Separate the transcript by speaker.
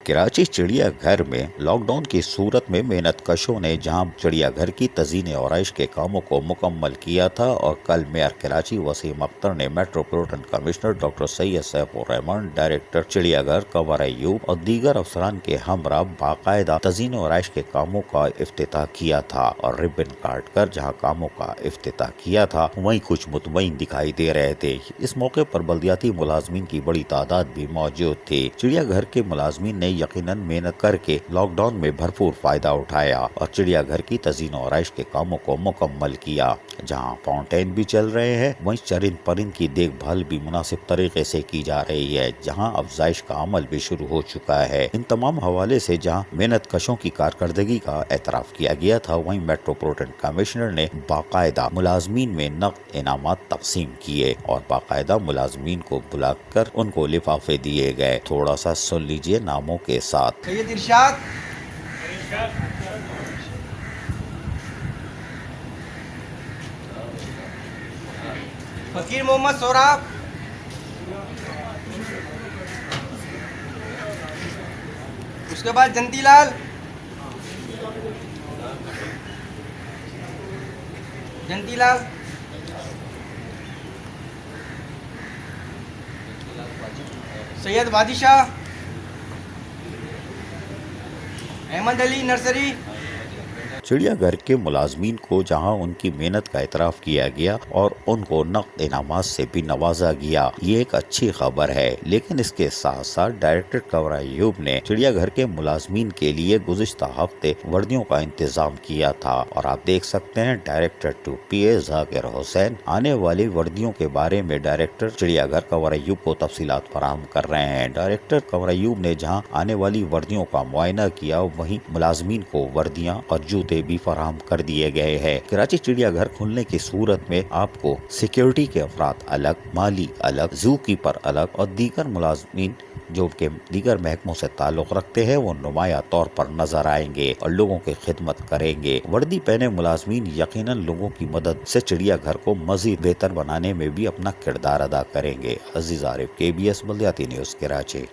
Speaker 1: کراچی چڑیا گھر میں لاک ڈاؤن کی صورت میں محنت کشوں نے جہاں چڑیا گھر کی تزئین آرائش کے کاموں کو مکمل کیا تھا، اور کل میئر کراچی وسیم اختر نے میٹروپولیٹن کمشنر ڈاکٹر سید سیف الرحمان، ڈائریکٹر چڑیا گھر قمر ایوب اور دیگر افسران کے ہمراہ باقاعدہ تزئین آرائش کے کاموں کا افتتاح کیا تھا، اور ربن کاٹ کر جہاں کاموں کا افتتاح کیا تھا وہیں کچھ مطمئن دکھائی دے رہے تھے۔ اس موقع پر بلدیاتی ملازمین کی بڑی تعداد بھی موجود تھی۔ چڑیا گھر کے ملازمین نے یقیناً محنت کر کے لاک ڈاؤن میں بھرپور فائدہ اٹھایا اور چڑیا گھر کی تزئین و آرائش کے کاموں کو مکمل کیا۔ جہاں فاؤنٹین بھی چل رہے ہیں، وہیں چرند پرند کی دیکھ بھال بھی مناسب طریقے سے کی جا رہی ہے، جہاں افزائش کا عمل بھی شروع ہو چکا ہے۔ ان تمام حوالے سے جہاں محنت کشوں کی کارکردگی کا اعتراف کیا گیا تھا، وہیں میٹروپولیٹن کمشنر نے باقاعدہ ملازمین میں نقد انعامات تقسیم کیے اور باقاعدہ ملازمین کو بلا کر ان کو لفافے دیے گئے۔ تھوڑا سا سن لیجئے ناموں کے ساتھ۔
Speaker 2: سید ارشاد، فقیر محمد سوراب، اس کے بعد جنتی لال، سید وادی شاہ، احمد علی نرسری۔
Speaker 1: چڑیا گھر کے ملازمین کو جہاں ان کی محنت کا اعتراف کیا گیا اور ان کو نقد انعامات سے بھی نوازا گیا، یہ ایک اچھی خبر ہے، لیکن اس کے ساتھ ساتھ ڈائریکٹر قمر ایوب نے چڑیا گھر کے ملازمین کے لیے گزشتہ ہفتے وردیوں کا انتظام کیا تھا، اور آپ دیکھ سکتے ہیں ڈائریکٹر 2PA ذاکر حسین آنے والی وردیوں کے بارے میں ڈائریکٹر چڑیا گھر قمر ایوب کو تفصیلات فراہم کر رہے ہیں۔ ڈائریکٹر قمر ایوب نے جہاں آنے والی وردیوں کا معائنہ کیا، وہیں ملازمین کو وردیاں اور جوتے بھی فراہم کر دیے گئے ہیں۔ کراچی چڑیا گھر کھلنے کی صورت میں آپ کو سیکیورٹی کے افراد الگ، مالی الگ، زو کیپر الگ اور دیگر ملازمین جو کہ دیگر محکموں سے تعلق رکھتے ہیں، وہ نمایاں طور پر نظر آئیں گے اور لوگوں کی خدمت کریں گے۔ وردی پہنے ملازمین یقیناً لوگوں کی مدد سے چڑیا گھر کو مزید بہتر بنانے میں بھی اپنا کردار ادا کریں گے۔ عزیز عارف، KBS بلدیاتی نیوز، کراچی۔